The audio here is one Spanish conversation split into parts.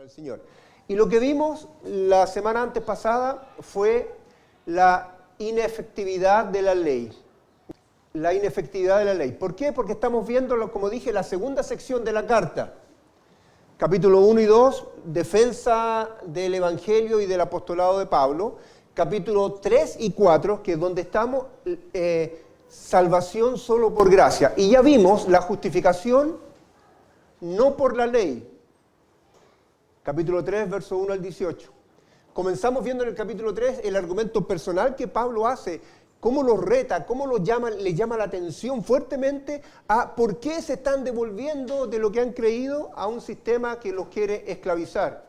para el Señor. Y lo que vimos la semana antes pasada fue la inefectividad de la ley. La inefectividad de la ley. ¿Por qué? Porque estamos viendo, como dije, la segunda sección de la carta. Capítulo 1 y 2, defensa del Evangelio y del apostolado de Pablo. Capítulo 3 y 4, que es donde estamos, salvación solo por gracia. Y ya vimos la justificación no por la ley. Capítulo 3, verso 1 al 18. Comenzamos viendo en el capítulo 3 el argumento personal que Pablo hace, cómo los reta, cómo le llama la atención fuertemente a por qué se están devolviendo de lo que han creído a un sistema que los quiere esclavizar.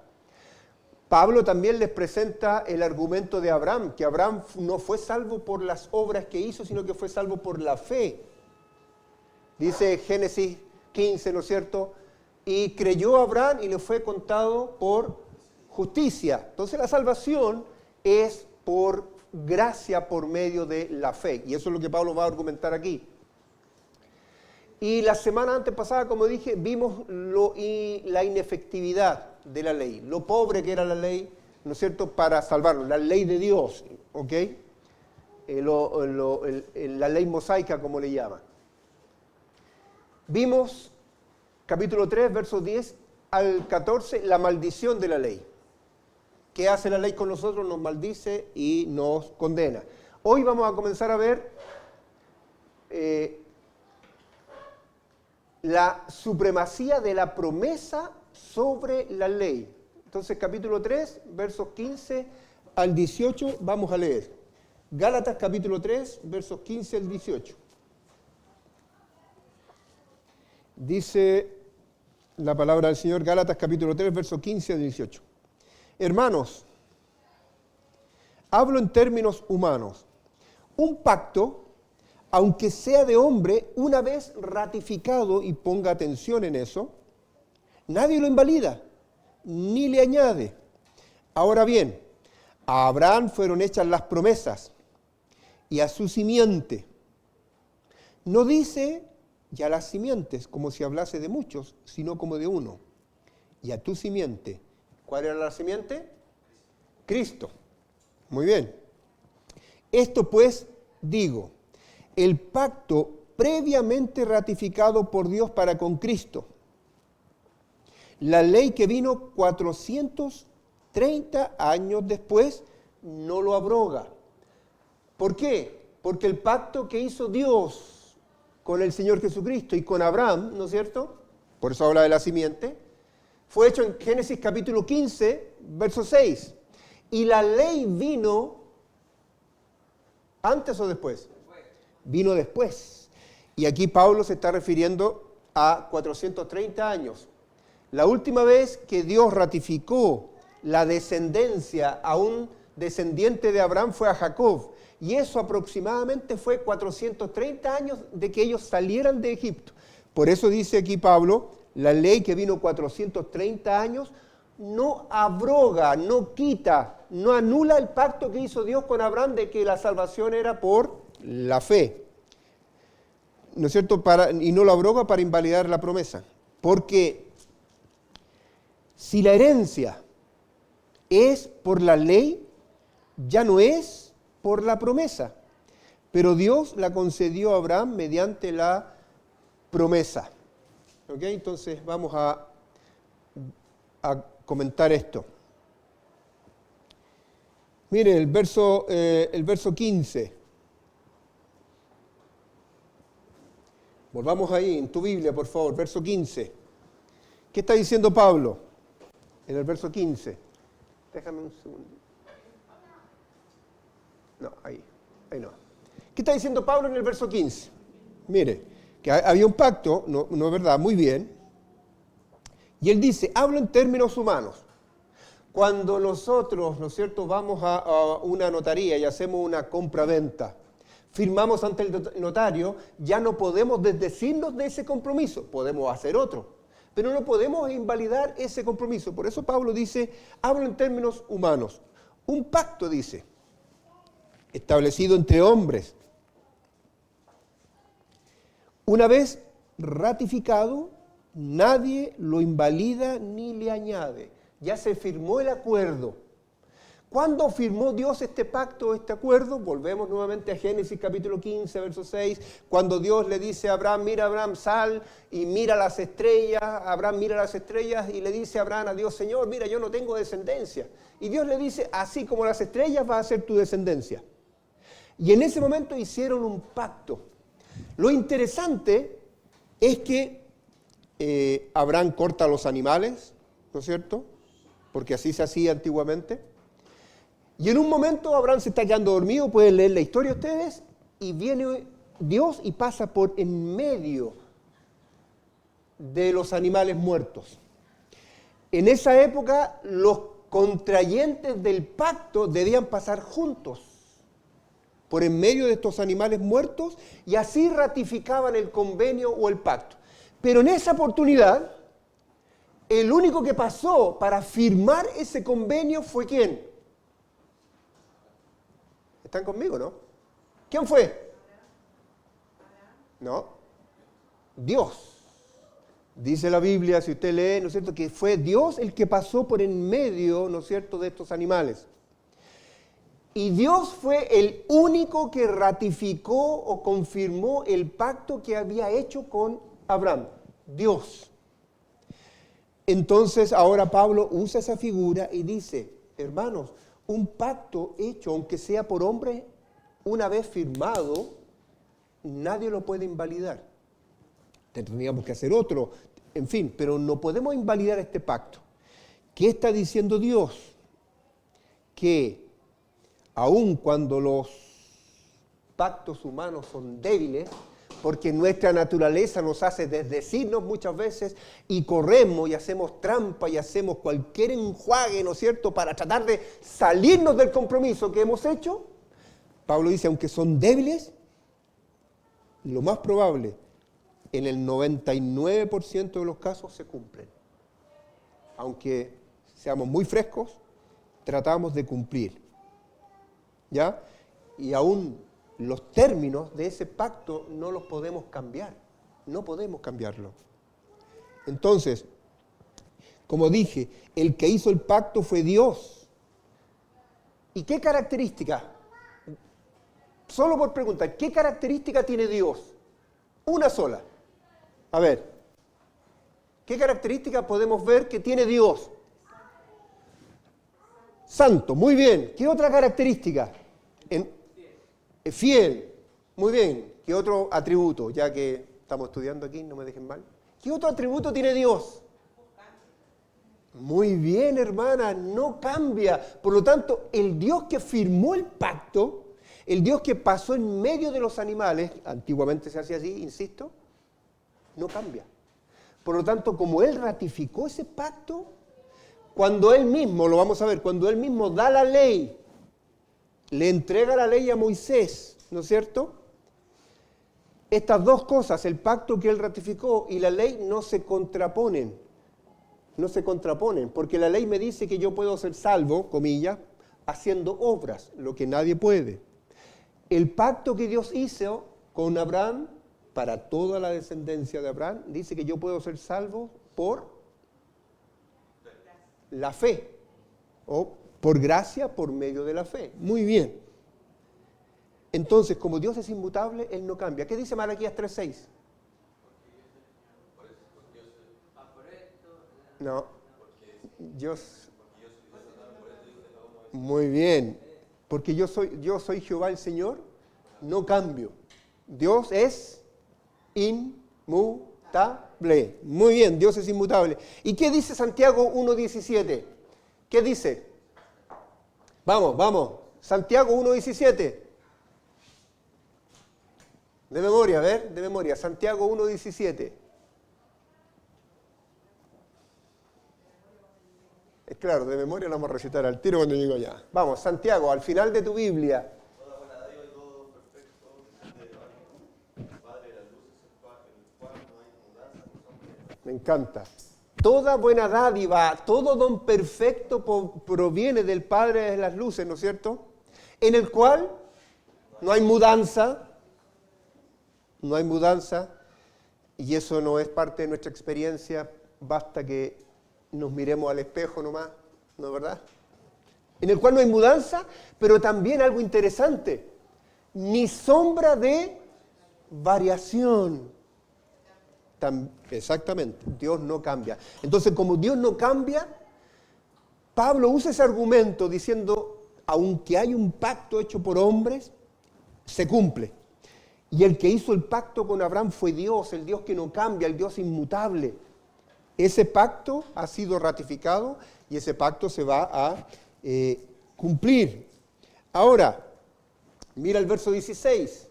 Pablo también les presenta el argumento de Abraham, que Abraham no fue salvo por las obras que hizo, sino que fue salvo por la fe. Dice Génesis 15, ¿no es cierto? Y creyó Abraham y le fue contado por justicia. Entonces la salvación es por gracia por medio de la fe. Y eso es lo que Pablo va a argumentar aquí. Y la semana antepasada, como dije, vimos la inefectividad de la ley, lo pobre que era la ley, ¿no es cierto?, para salvarnos, la ley de Dios, ¿ok? La ley mosaica, como le llaman. Vimos, capítulo 3, versos 10 al 14, la maldición de la ley. ¿Qué hace la ley con nosotros? Nos maldice y nos condena. Hoy vamos a comenzar a ver la supremacía de la promesa sobre la ley. Entonces, capítulo 3, versos 15 al 18, vamos a leer. Gálatas, capítulo 3, versos 15 al 18. Dice la palabra del Señor, Gálatas, capítulo 3, versos 15 al 18. Hermanos, hablo en términos humanos. Un pacto, aunque sea de hombre, una vez ratificado, y ponga atención en eso, nadie lo invalida, ni le añade. Ahora bien, a Abraham fueron hechas las promesas, y a su simiente. No dice ya las simientes, como si hablase de muchos, sino como de uno. Y a tu simiente. ¿Cuál era la simiente? Cristo. Muy bien. Esto pues digo, el pacto previamente ratificado por Dios para con Cristo. La ley que vino 430 años después no lo abroga. ¿Por qué? Porque el pacto que hizo Dios con el Señor Jesucristo y con Abraham, ¿no es cierto? Por eso habla de la simiente. Fue hecho en Génesis capítulo 15, verso 6. ¿Y la ley vino antes o después? Vino después. Y aquí Pablo se está refiriendo a 430 años. La última vez que Dios ratificó la descendencia a un descendiente de Abraham fue a Jacob. Y eso aproximadamente fue 430 años de que ellos salieran de Egipto. Por eso dice aquí Pablo, la ley que vino 430 años no abroga, no quita, no anula el pacto que hizo Dios con Abraham de que la salvación era por la fe. ¿No es cierto? Y no lo abroga para invalidar la promesa. Porque si la herencia es por la ley, ya no es por la promesa. Pero Dios la concedió a Abraham mediante la promesa. ¿Ok? Entonces vamos a comentar esto. Miren el verso 15. Volvamos ahí en tu Biblia, por favor, verso 15. ¿Qué está diciendo Pablo en el verso 15? Déjame un segundo. No, ahí no. ¿Qué está diciendo Pablo en el verso 15? Mire, que había un pacto, no es verdad, muy bien. Y él dice, hablo en términos humanos. Cuando nosotros, ¿no es cierto?, vamos a una notaría y hacemos una compra-venta, firmamos ante el notario, ya no podemos desdecirnos de ese compromiso, podemos hacer otro, pero no podemos invalidar ese compromiso. Por eso Pablo dice, hablo en términos humanos. Un pacto, dice, establecido entre hombres. Una vez ratificado, nadie lo invalida ni le añade. Ya se firmó el acuerdo. ¿Cuándo firmó Dios este pacto, este acuerdo? Volvemos nuevamente a Génesis capítulo 15, verso 6, cuando Dios le dice a Abraham, mira Abraham, sal y mira las estrellas. Abraham mira las estrellas y le dice a Abraham, a Dios, Señor, mira, yo no tengo descendencia. Y Dios le dice, así como las estrellas va a ser tu descendencia. Y en ese momento hicieron un pacto. Lo interesante es que Abraham corta a los animales, ¿no es cierto? Porque así se hacía antiguamente. Y en un momento Abraham se está quedando dormido, pueden leer la historia ustedes, y viene Dios y pasa por en medio de los animales muertos. En esa época los contrayentes del pacto debían pasar juntos por en medio de estos animales muertos y así ratificaban el convenio o el pacto. Pero en esa oportunidad, el único que pasó para firmar ese convenio fue ¿quién? ¿Están conmigo, no? ¿Quién fue? No. Dios. Dice la Biblia, si usted lee, ¿no es cierto?, que fue Dios el que pasó por en medio, ¿no es cierto?, de estos animales. Y Dios fue el único que ratificó o confirmó el pacto que había hecho con Abraham. Dios. Entonces ahora Pablo usa esa figura y dice, hermanos, un pacto hecho, aunque sea por hombre, una vez firmado, nadie lo puede invalidar. Tendríamos que hacer otro, en fin, pero no podemos invalidar este pacto. ¿Qué está diciendo Dios? Que aun cuando los pactos humanos son débiles, porque nuestra naturaleza nos hace desdecirnos muchas veces y corremos y hacemos trampa y hacemos cualquier enjuague, ¿no es cierto?, para tratar de salirnos del compromiso que hemos hecho. Pablo dice, aunque son débiles, lo más probable, en el 99% de los casos se cumplen. Aunque seamos muy frescos, tratamos de cumplir. ¿Ya? Y aún los términos de ese pacto no los podemos cambiar. No podemos cambiarlo. Entonces, como dije, el que hizo el pacto fue Dios. ¿Y qué característica? Solo por preguntar, ¿qué característica tiene Dios? Una sola. A ver, ¿qué característica podemos ver que tiene Dios? Santo, muy bien. ¿Qué otra característica? Fiel, muy bien. ¿Qué otro atributo? Ya que estamos estudiando aquí, no me dejen mal. ¿Qué otro atributo tiene Dios? Muy bien, hermana, no cambia. Por lo tanto, el Dios que firmó el pacto, el Dios que pasó en medio de los animales, antiguamente se hacía así, insisto, no cambia. Por lo tanto, como Él ratificó ese pacto, cuando Él mismo, lo vamos a ver, cuando Él mismo da la ley, le entrega la ley a Moisés, ¿no es cierto? Estas dos cosas, el pacto que Él ratificó y la ley, no se contraponen. No se contraponen, porque la ley me dice que yo puedo ser salvo, comillas, haciendo obras, lo que nadie puede. El pacto que Dios hizo con Abraham, para toda la descendencia de Abraham, dice que yo puedo ser salvo por la fe, o por gracia, por medio de la fe. Muy bien. Entonces, como Dios es inmutable, Él no cambia. ¿Qué dice Malaquías 3:6? No. Dios. Muy bien. Porque yo soy Jehová el Señor, no cambio. Dios es inmutable. Muy bien, Dios es inmutable. ¿Y qué dice Santiago 1:17? ¿Qué dice? Vamos. Santiago 1:17. De memoria, a ver, de memoria. Santiago 1:17. Es claro, de memoria lo vamos a recitar al tiro cuando llego allá. Vamos, Santiago, al final de tu Biblia. Toda buena dádiva y todo perfecto del Padre de las luces, el cual no hay mudanza ni sombra. Me encanta. Toda buena dádiva, todo don perfecto proviene del Padre de las luces, ¿no es cierto? En el cual no hay mudanza, y eso no es parte de nuestra experiencia, basta que nos miremos al espejo nomás, ¿no es verdad? En el cual no hay mudanza, pero también algo interesante, ni sombra de variación. Exactamente, Dios no cambia. Entonces, como Dios no cambia, Pablo usa ese argumento diciendo, aunque hay un pacto hecho por hombres, se cumple. Y el que hizo el pacto con Abraham fue Dios, el Dios que no cambia, el Dios inmutable. Ese pacto ha sido ratificado y ese pacto se va a cumplir. Ahora, mira el verso 16.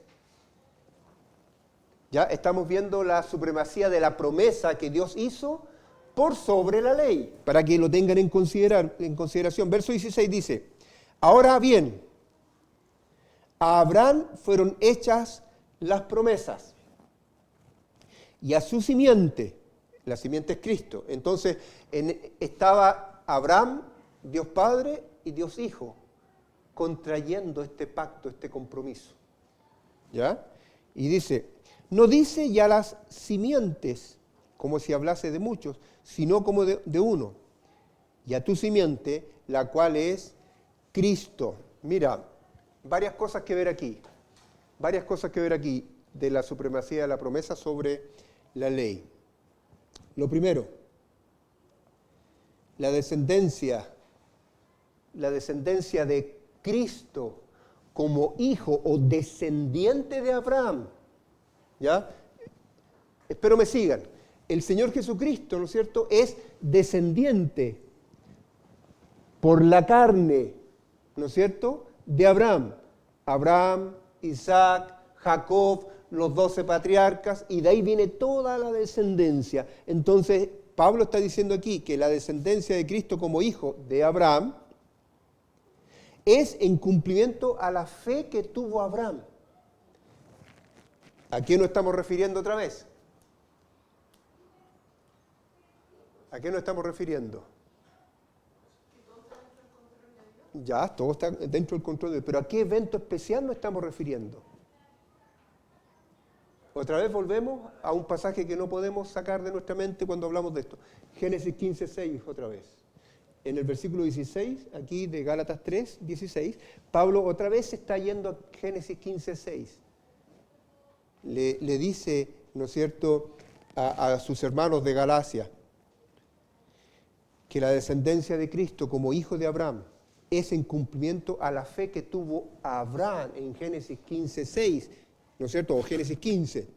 Ya estamos viendo la supremacía de la promesa que Dios hizo por sobre la ley, para que lo tengan en consideración. Verso 16 dice, ahora bien, a Abraham fueron hechas las promesas y a su simiente, la simiente es Cristo. Entonces estaba Abraham, Dios Padre y Dios Hijo, contrayendo este pacto, este compromiso. ¿Ya? Y dice, no dice ya las simientes, como si hablase de muchos, sino como de uno. Y a tu simiente, la cual es Cristo. Mira, varias cosas que ver aquí. Varias cosas que ver aquí de la supremacía de la promesa sobre la ley. Lo primero, la descendencia de Cristo como hijo o descendiente de Abraham. ¿Ya? Espero me sigan. El Señor Jesucristo, ¿no es cierto?, es descendiente por la carne, ¿no es cierto?, de Abraham. Abraham, Isaac, Jacob, los 12 patriarcas, y de ahí viene toda la descendencia. Entonces, Pablo está diciendo aquí que la descendencia de Cristo como hijo de Abraham es en cumplimiento a la fe que tuvo Abraham. ¿A qué nos estamos refiriendo otra vez? ¿A qué nos estamos refiriendo? Ya, todo está dentro del control de Dios. Pero ¿a qué evento especial nos estamos refiriendo? Otra vez volvemos a un pasaje que no podemos sacar de nuestra mente cuando hablamos de esto. Génesis 15:6, otra vez. En el versículo 16, aquí de Gálatas 3:16, Pablo otra vez está yendo a Génesis 15:6. Le dice, ¿no es cierto?, a sus hermanos de Galacia, que la descendencia de Cristo como hijo de Abraham es en cumplimiento a la fe que tuvo Abraham en Génesis 15:6, ¿no es cierto?, o Génesis 15,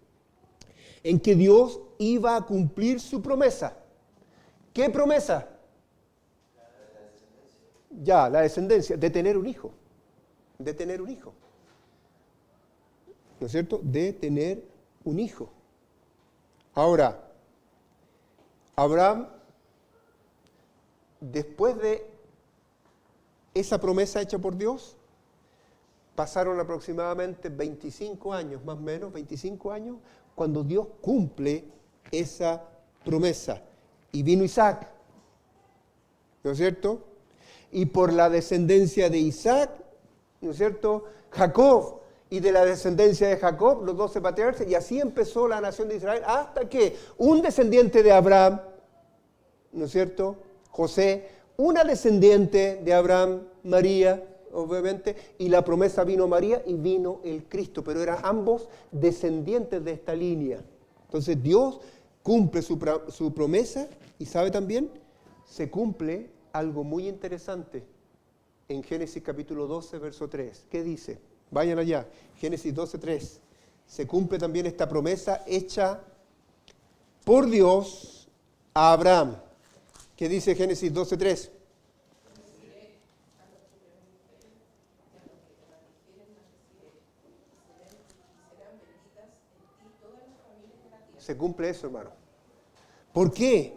en que Dios iba a cumplir su promesa. ¿Qué promesa? Ya, la descendencia, de tener un hijo, de tener un hijo, ¿no es cierto?, de tener un hijo. Ahora, Abraham, después de esa promesa hecha por Dios, pasaron aproximadamente 25 años, más o menos, 25 años, cuando Dios cumple esa promesa. Y vino Isaac, ¿no es cierto? Y por la descendencia de Isaac, ¿no es cierto?, Jacob, y de la descendencia de Jacob, los 12 patriarcas, y así empezó la nación de Israel, hasta que un descendiente de Abraham, ¿no es cierto?, José, una descendiente de Abraham, María, obviamente, y la promesa vino María y vino el Cristo, pero eran ambos descendientes de esta línea. Entonces Dios cumple su promesa y sabe también, se cumple algo muy interesante en Génesis capítulo 12, verso 3. ¿Qué dice? Vayan allá, Génesis 12, 3. Se cumple también esta promesa hecha por Dios a Abraham. ¿Qué dice Génesis 12, 3? Se cumple eso, hermano. ¿Por qué?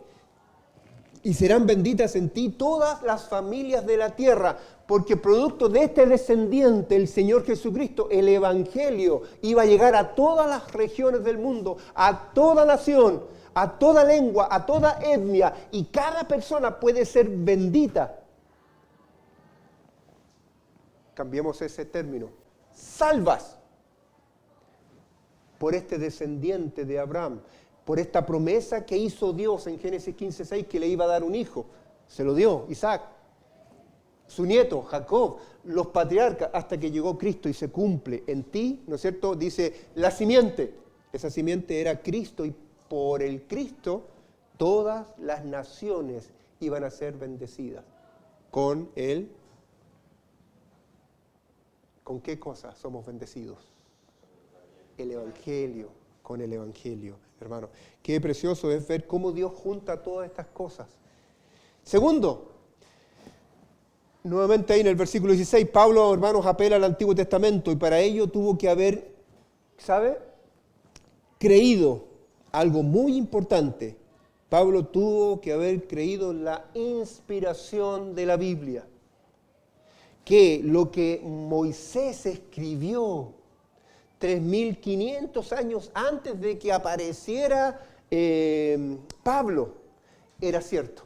Y serán benditas en ti todas las familias de la tierra, porque producto de este descendiente, el Señor Jesucristo, el Evangelio iba a llegar a todas las regiones del mundo, a toda nación, a toda lengua, a toda etnia, y cada persona puede ser bendita. Cambiemos ese término. Salvas por este descendiente de Abraham. por esta promesa que hizo Dios en Génesis 15:6 que le iba a dar un hijo. Se lo dio, Isaac. Su nieto, Jacob, los patriarcas, hasta que llegó Cristo y se cumple en ti, ¿no es cierto? Dice, la simiente. Esa simiente era Cristo y por el Cristo todas las naciones iban a ser bendecidas. Con Él. ¿Con qué cosa somos bendecidos? El Evangelio, con el Evangelio, hermano. Qué precioso es ver cómo Dios junta todas estas cosas. Segundo, nuevamente ahí en el versículo 16, Pablo, hermanos, apela al Antiguo Testamento y para ello tuvo que haber, ¿sabe? Creído algo muy importante. Pablo tuvo que haber creído en la inspiración de la Biblia. Que lo que Moisés escribió 3.500 años antes de que apareciera Pablo era cierto.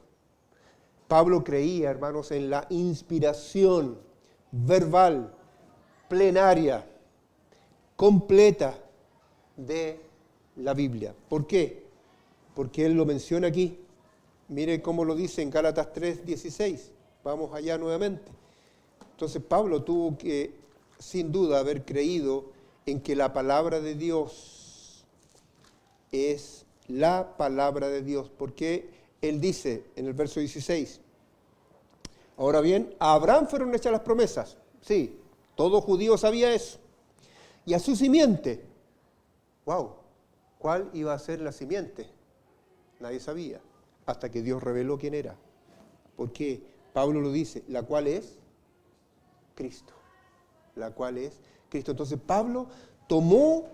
Pablo creía, hermanos, en la inspiración verbal, plenaria, completa de la Biblia. ¿Por qué? Porque él lo menciona aquí. Mire cómo lo dice en Gálatas 3:16. Vamos allá nuevamente. Entonces Pablo tuvo que, sin duda, haber creído en que la palabra de Dios es la palabra de Dios. Porque él dice en el verso 16, ahora bien, a Abraham fueron hechas las promesas. Sí, todo judío sabía eso. Y a su simiente, wow, ¿cuál iba a ser la simiente? Nadie sabía, hasta que Dios reveló quién era. Porque Pablo lo dice, la cual es Cristo. La cual es Cristo. Entonces Pablo tomó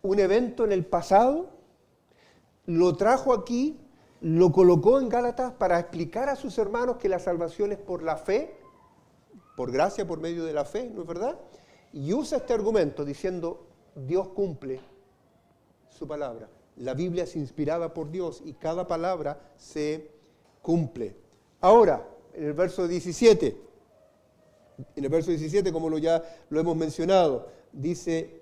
un evento en el pasado, lo trajo aquí, lo colocó en Gálatas para explicar a sus hermanos que la salvación es por la fe, por gracia, por medio de la fe, ¿no es verdad? Y usa este argumento diciendo, Dios cumple su palabra. La Biblia es inspirada por Dios y cada palabra se cumple. Ahora, en el verso 17, como ya lo hemos mencionado, dice,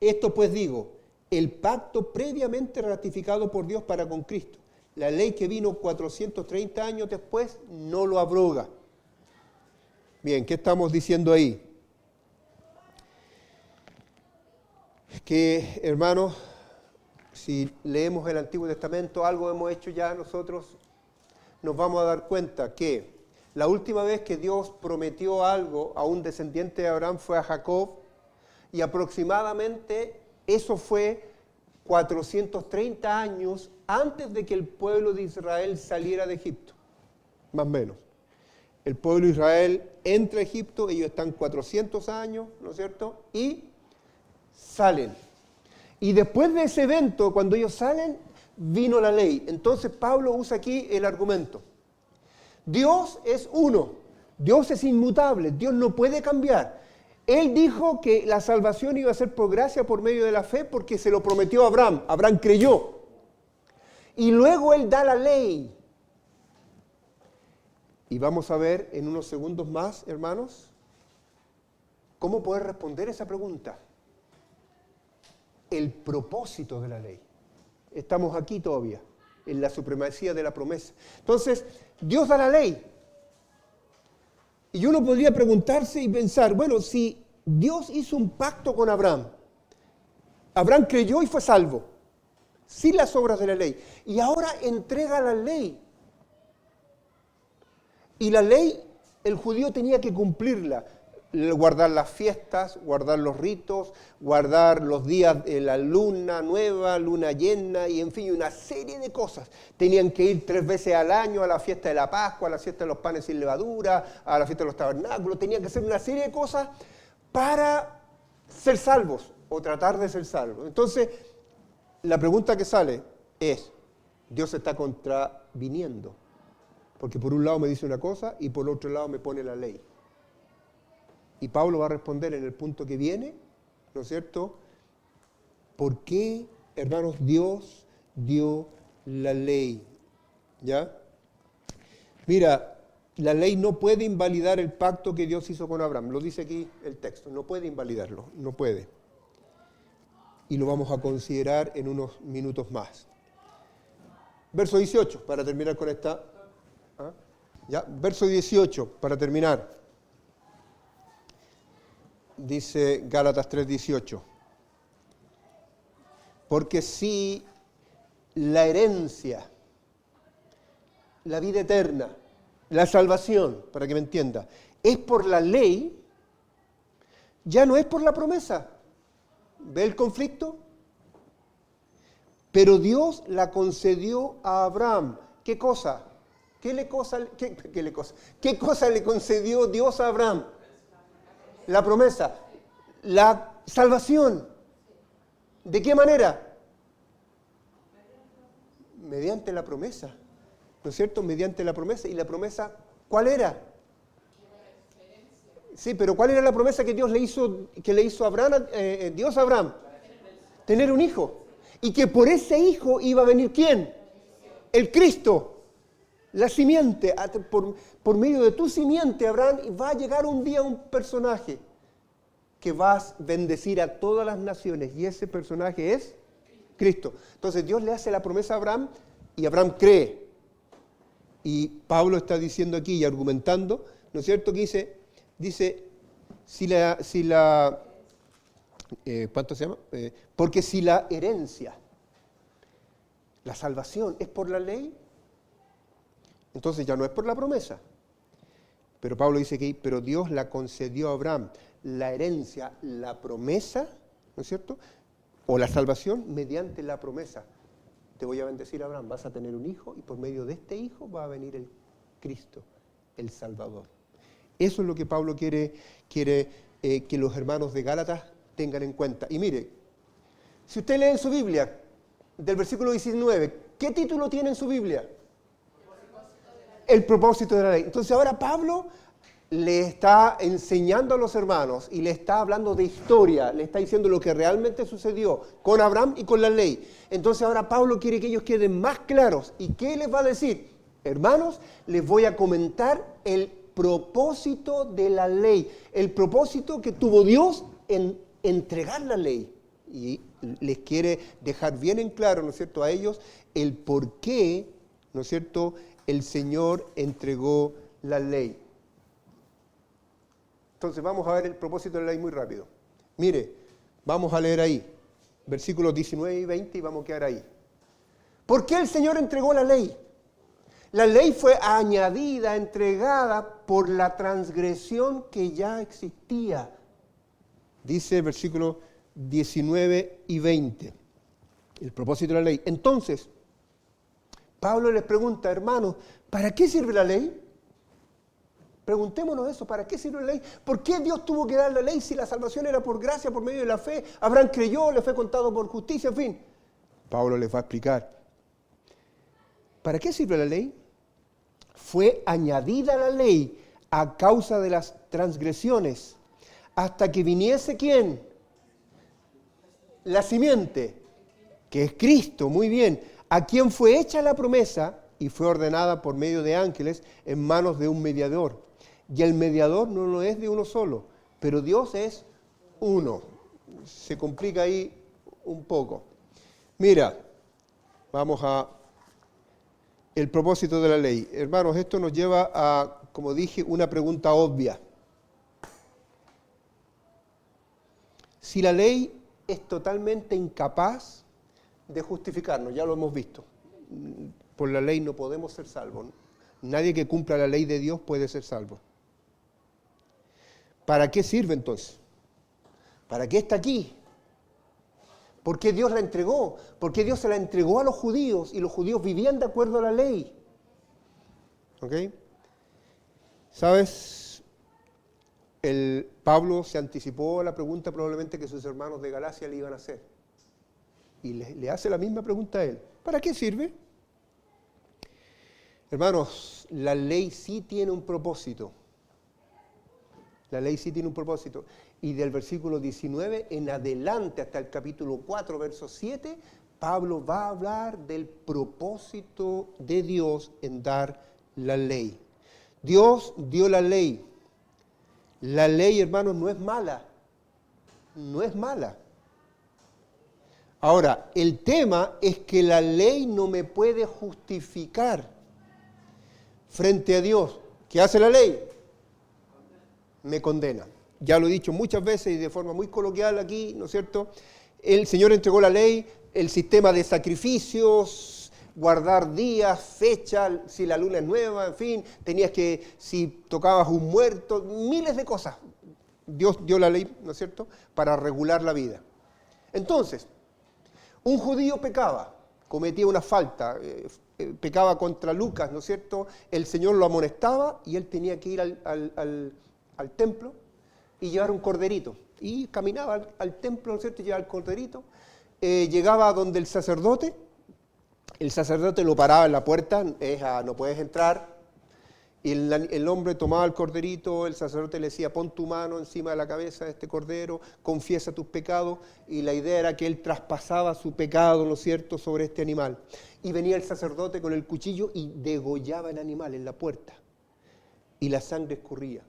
esto pues digo, el pacto previamente ratificado por Dios para con Cristo, la ley que vino 430 años después, no lo abroga. Bien, ¿qué estamos diciendo ahí? Que, hermanos, si leemos el Antiguo Testamento, algo hemos hecho ya nosotros, nos vamos a dar cuenta que la última vez que Dios prometió algo a un descendiente de Abraham fue a Jacob, y aproximadamente eso fue 430 años antes de que el pueblo de Israel saliera de Egipto, más o menos. El pueblo de Israel entra a Egipto, ellos están 400 años, ¿no es cierto? Y salen. Y después de ese evento, cuando ellos salen, vino la ley. Entonces Pablo usa aquí el argumento. Dios es uno, Dios es inmutable, Dios no puede cambiar. Él dijo que la salvación iba a ser por gracia, por medio de la fe, porque se lo prometió a Abraham. Abraham creyó. Y luego Él da la ley. Y vamos a ver en unos segundos más, hermanos, cómo poder responder esa pregunta. El propósito de la ley. Estamos aquí todavía, en la supremacía de la promesa. Entonces, Dios da la ley. Y uno podría preguntarse y pensar, bueno, si Dios hizo un pacto con Abraham, Abraham creyó y fue salvo, sin las obras de la ley, y ahora entrega la ley. Y la ley, el judío tenía que cumplirla, guardar las fiestas, guardar los ritos, guardar los días de la luna nueva, luna llena, y en fin, una serie de cosas. Tenían que ir 3 veces al año a la fiesta de la Pascua, a la fiesta de los panes sin levadura, a la fiesta de los tabernáculos. Tenían que hacer una serie de cosas para ser salvos o tratar de ser salvos. Entonces, la pregunta que sale es, Dios está contraviniendo, porque por un lado me dice una cosa y por otro lado me pone la ley. Y Pablo va a responder en el punto que viene, ¿no es cierto? ¿Por qué, hermanos, Dios dio la ley? ¿Ya? Mira, la ley no puede invalidar el pacto que Dios hizo con Abraham. Lo dice aquí el texto. No puede invalidarlo, no puede. y lo vamos a considerar en unos minutos más. Verso 18, para terminar con esta. ¿Ah? Ya, verso 18, para terminar. Dice Gálatas 3:18. Porque si la herencia, la vida eterna, la salvación, para que me entienda, es por la ley, ya no es por la promesa. ¿Ve el conflicto? Pero Dios la concedió a Abraham. ¿Qué cosa? ¿Qué cosa le concedió Dios a Abraham? La promesa, la salvación. ¿De qué manera? Mediante la promesa. ¿No es cierto? Mediante la promesa. ¿Y la promesa cuál era? Sí, pero ¿cuál era la promesa que Dios le hizo a Abraham, Dios a Abraham? Tener un hijo. Y que por ese hijo iba a venir ¿quién? El Cristo. La simiente. Por medio de tu simiente, Abraham, va a llegar un día un personaje que va a bendecir a todas las naciones. Y ese personaje es Cristo. Entonces Dios le hace la promesa a Abraham y Abraham cree. Y Pablo está diciendo aquí y argumentando, ¿no es cierto? Que dice, ¿cuánto se llama? Porque si la herencia, la salvación es por la ley, entonces ya no es por la promesa. Pero Pablo dice que, pero Dios la concedió a Abraham, la herencia, la promesa, ¿no es cierto? O la salvación mediante la promesa. Te voy a bendecir, Abraham, vas a tener un hijo y por medio de este hijo va a venir el Cristo, el Salvador. Eso es lo que Pablo quiere que los hermanos de Gálatas tengan en cuenta. Y mire, si usted lee en su Biblia, del versículo 19, ¿qué título tiene en su Biblia? El propósito de la ley. Entonces ahora Pablo le está enseñando a los hermanos y le está hablando de historia, le está diciendo lo que realmente sucedió con Abraham y con la ley. Entonces ahora Pablo quiere que ellos queden más claros. ¿Y qué les va a decir? Hermanos, les voy a comentar el propósito de la ley, el propósito que tuvo Dios en entregar la ley. Y les quiere dejar bien en claro, ¿no es cierto?, a ellos el por qué, ¿no es cierto?, el Señor entregó la ley. Entonces vamos a ver el propósito de la ley muy rápido. Mire, vamos a leer ahí, versículos 19 y 20 y vamos a quedar ahí. ¿Por qué el Señor entregó la ley? La ley fue añadida, entregada por la transgresión que ya existía. Dice el versículo 19 y 20, el propósito de la ley. Entonces, Pablo les pregunta, hermanos, ¿para qué sirve la ley? Preguntémonos eso, ¿para qué sirve la ley? ¿Por qué Dios tuvo que dar la ley si la salvación era por gracia, por medio de la fe? Abraham creyó, le fue contado por justicia, en fin. Pablo les va a explicar. ¿Para qué sirve la ley? Fue añadida la ley a causa de las transgresiones, hasta que viniese ¿quién? La simiente, que es Cristo, muy bien, a quien fue hecha la promesa y fue ordenada por medio de ángeles en manos de un mediador. Y el mediador no lo es de uno solo, pero Dios es uno. Se complica ahí un poco. Mira, vamos a el propósito de la ley. Hermanos, esto nos lleva a, como dije, una pregunta obvia. Si la ley es totalmente incapaz de justificarnos, ya lo hemos visto. Por la ley no podemos ser salvos. Nadie que cumpla la ley de Dios puede ser salvo. ¿Para qué sirve entonces? ¿Para qué está aquí? ¿Por qué Dios la entregó? ¿Por qué Dios se la entregó a los judíos y los judíos vivían de acuerdo a la ley? ¿Ok? ¿Sabes? Pablo se anticipó a la pregunta probablemente que sus hermanos de Galacia le iban a hacer. Y le hace la misma pregunta a él. ¿Para qué sirve? Hermanos, la ley sí tiene un propósito. La ley sí tiene un propósito. Y del versículo 19 en adelante hasta el capítulo 4, verso 7, Pablo va a hablar del propósito de Dios en dar la ley. Dios dio la ley. La ley, hermanos, no es mala. No es mala. Ahora, el tema es que la ley no me puede justificar frente a Dios. ¿Qué hace la ley? Me condena. Ya lo he dicho muchas veces y de forma muy coloquial aquí, ¿no es cierto? El Señor entregó la ley, el sistema de sacrificios, guardar días, fechas, si la luna es nueva, en fin, tenías que, si tocabas un muerto, miles de cosas. Dios dio la ley, ¿no es cierto?, para regular la vida. Entonces, un judío pecaba, cometía una falta, pecaba contra Lucas, ¿no es cierto? El Señor lo amonestaba y él tenía que ir al templo y llevar un corderito. Y caminaba al templo, ¿no es cierto?, y llevaba el corderito. Llegaba donde el sacerdote lo paraba en la puerta, no puedes entrar. Y el hombre tomaba el corderito, el sacerdote le decía, pon tu mano encima de la cabeza de este cordero, confiesa tus pecados, y la idea era que él traspasaba su pecado, ¿no es cierto?, sobre este animal. Y venía el sacerdote con el cuchillo y degollaba el animal en la puerta, y la sangre escurría.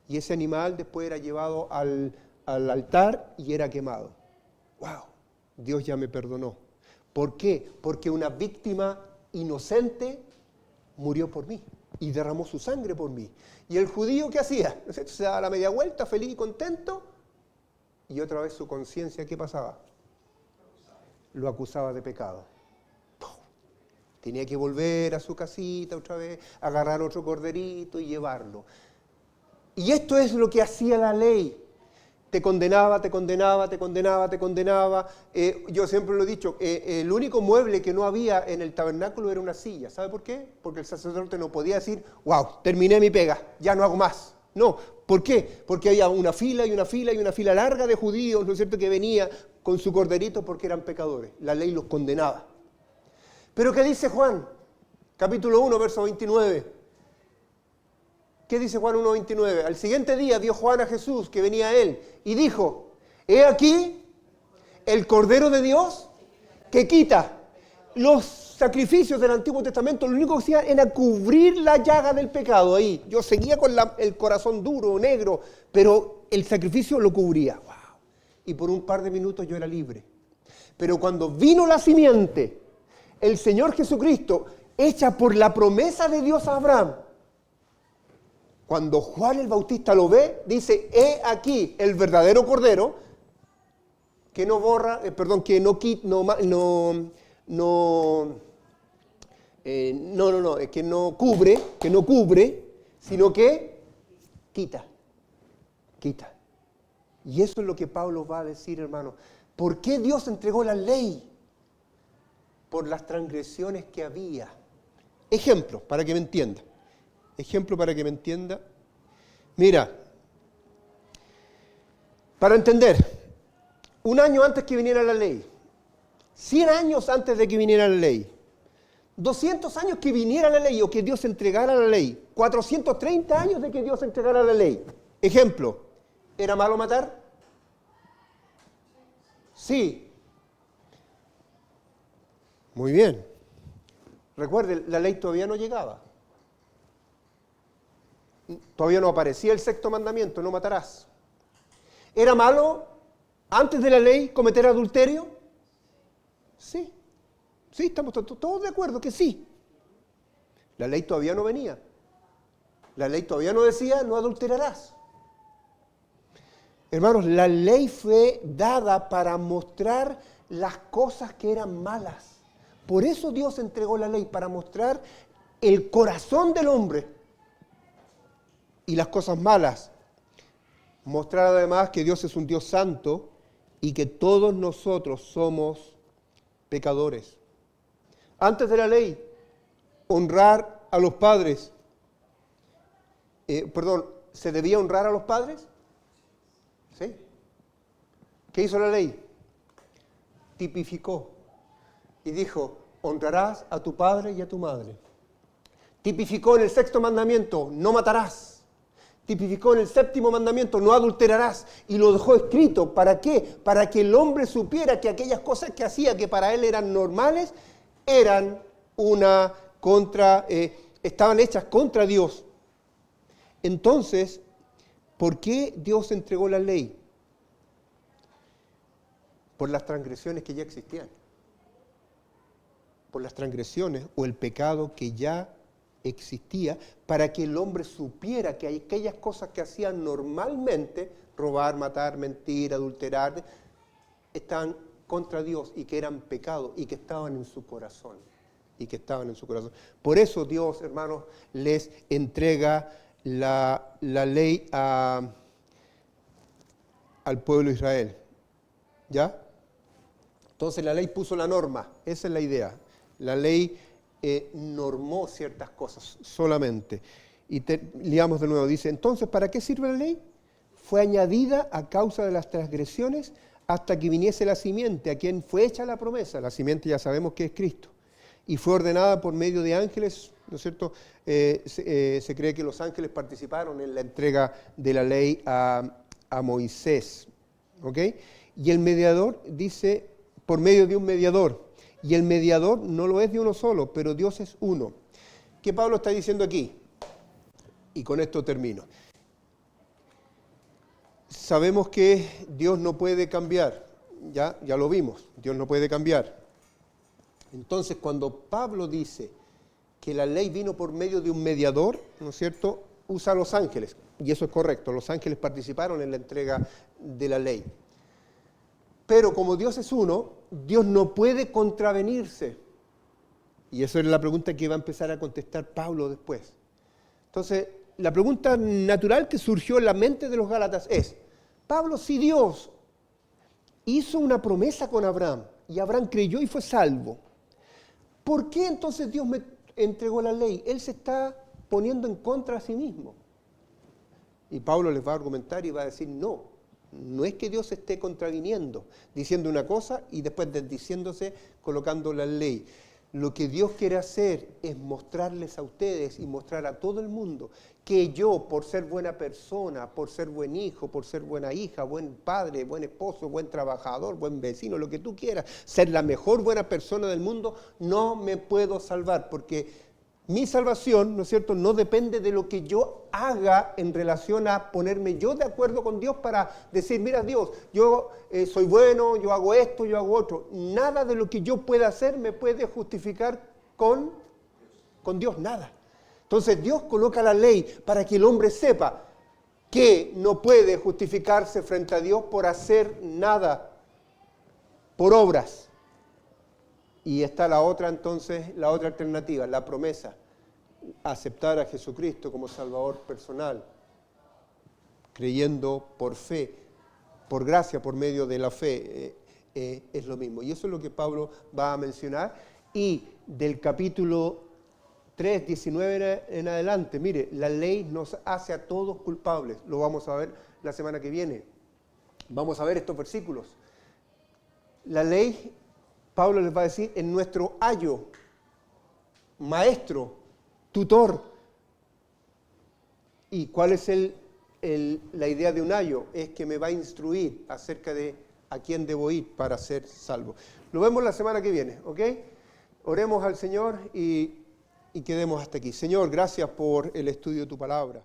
Y ese animal después era llevado al altar y era quemado. ¡Wow! Dios ya me perdonó. ¿Por qué? Porque una víctima inocente murió por mí y derramó su sangre por mí. ¿Y el judío qué hacía? Se daba la media vuelta, feliz y contento, y otra vez su conciencia, ¿qué pasaba? Lo acusaba de pecado. Tenía que volver a su casita otra vez, agarrar otro corderito y llevarlo. Y esto es lo que hacía la ley. Te condenaba, te condenaba, te condenaba, te condenaba. Yo siempre lo he dicho, el único mueble que no había en el tabernáculo era una silla. ¿Sabe por qué? Porque el sacerdote no podía decir, wow, terminé mi pega, ya no hago más. No, ¿por qué? Porque había una fila y una fila y una fila larga de judíos, ¿no es cierto?, que venía con su corderito porque eran pecadores. La ley los condenaba. Pero ¿qué dice Juan? Capítulo 1, verso 29. ¿Qué dice Juan 1:29? Al siguiente día vio Juan a Jesús que venía a él y dijo, he aquí el Cordero de Dios que quita. Los sacrificios del Antiguo Testamento lo único que hacían era cubrir la llaga del pecado ahí. Yo seguía con el corazón duro, negro, pero el sacrificio lo cubría. ¡Wow! Y por un par de minutos yo era libre. Pero cuando vino la simiente, el Señor Jesucristo, hecha por la promesa de Dios a Abraham, cuando Juan el Bautista lo ve, dice, he aquí el verdadero Cordero que no borra, que no cubre, sino que quita. Y eso es lo que Pablo va a decir, hermano. ¿Por qué Dios entregó la ley? Por las transgresiones que había. Ejemplo, para que me entienda. Mira, para entender, un año antes que viniera la ley, 100 años antes de que viniera la ley, 200 años que viniera la ley o que Dios entregara la ley, 430 años de que Dios entregara la ley. Ejemplo, ¿era malo matar? Sí. Muy bien. Recuerde, la ley todavía no llegaba. Todavía no aparecía el sexto mandamiento, no matarás. ¿Era malo antes de la ley cometer adulterio? Sí. Sí, estamos todos de acuerdo que sí. La ley todavía no venía. La ley todavía no decía, no adulterarás. Hermanos, la ley fue dada para mostrar las cosas que eran malas. Por eso Dios entregó la ley, para mostrar el corazón del hombre y las cosas malas. Mostrar además que Dios es un Dios santo y que todos nosotros somos pecadores. Antes de la ley, honrar a los padres. ¿Se debía honrar a los padres? ¿Sí? ¿Qué hizo la ley? Tipificó y dijo, honrarás a tu padre y a tu madre. Tipificó en el sexto mandamiento, no matarás. Tipificó en el séptimo mandamiento, no adulterarás, y lo dejó escrito. ¿Para qué? Para que el hombre supiera que aquellas cosas que hacía, que para él eran normales, eran estaban hechas contra Dios. Entonces, ¿por qué Dios entregó la ley? por las transgresiones que ya existían. Por las transgresiones o el pecado que ya existía, para que el hombre supiera que aquellas cosas que hacían normalmente, robar, matar, mentir, adulterar, estaban contra Dios y que eran pecados y que estaban en su corazón. Por eso Dios, hermanos, les entrega la ley al pueblo de Israel. ¿Ya? Entonces la ley puso la norma, esa es la idea. La ley normó ciertas cosas solamente. Y leamos de nuevo, dice, entonces, ¿para qué sirve la ley? Fue añadida a causa de las transgresiones hasta que viniese la simiente, a quien fue hecha la promesa. La simiente ya sabemos que es Cristo. Y fue ordenada por medio de ángeles, ¿no es cierto? Se cree que los ángeles participaron en la entrega de la ley a Moisés. ¿Ok? Y el mediador dice, por medio de un mediador. Y el mediador no lo es de uno solo, pero Dios es uno. ¿Qué Pablo está diciendo aquí? Y con esto termino. Sabemos que Dios no puede cambiar, ya lo vimos, Dios no puede cambiar. Entonces, cuando Pablo dice que la ley vino por medio de un mediador, ¿no es cierto?, usa a los ángeles, y eso es correcto, los ángeles participaron en la entrega de la ley. Pero como Dios es uno, Dios no puede contravenirse. Y esa es la pregunta que va a empezar a contestar Pablo después. Entonces, la pregunta natural que surgió en la mente de los Gálatas es, Pablo, si Dios hizo una promesa con Abraham y Abraham creyó y fue salvo, ¿por qué entonces Dios me entregó la ley? Él se está poniendo en contra a sí mismo. Y Pablo les va a argumentar y va a decir, no es que Dios se esté contraviniendo, diciendo una cosa y después desdiciéndose, colocando la ley. Lo que Dios quiere hacer es mostrarles a ustedes y mostrar a todo el mundo que yo, por ser buena persona, por ser buen hijo, por ser buena hija, buen padre, buen esposo, buen trabajador, buen vecino, lo que tú quieras, ser la mejor buena persona del mundo, no me puedo salvar, porque mi salvación, ¿no es cierto?, no depende de lo que yo haga en relación a ponerme yo de acuerdo con Dios para decir, mira Dios, yo soy bueno, yo hago esto, yo hago otro. Nada de lo que yo pueda hacer me puede justificar con Dios, nada. Entonces Dios coloca la ley para que el hombre sepa que no puede justificarse frente a Dios por hacer nada, por obras. Y está la otra entonces, la otra alternativa, la promesa, aceptar a Jesucristo como Salvador personal, creyendo por fe, por gracia, por medio de la fe, es lo mismo. Y eso es lo que Pablo va a mencionar. Y del capítulo 3, 19 en adelante, mire, la ley nos hace a todos culpables. Lo vamos a ver la semana que viene. Vamos a ver estos versículos. La ley, Pablo les va a decir, en nuestro ayo, maestro, tutor. ¿Y cuál es la idea de un ayo? Es que me va a instruir acerca de a quién debo ir para ser salvo. Lo vemos la semana que viene, ¿ok? Oremos al Señor y quedemos hasta aquí. Señor, gracias por el estudio de tu palabra.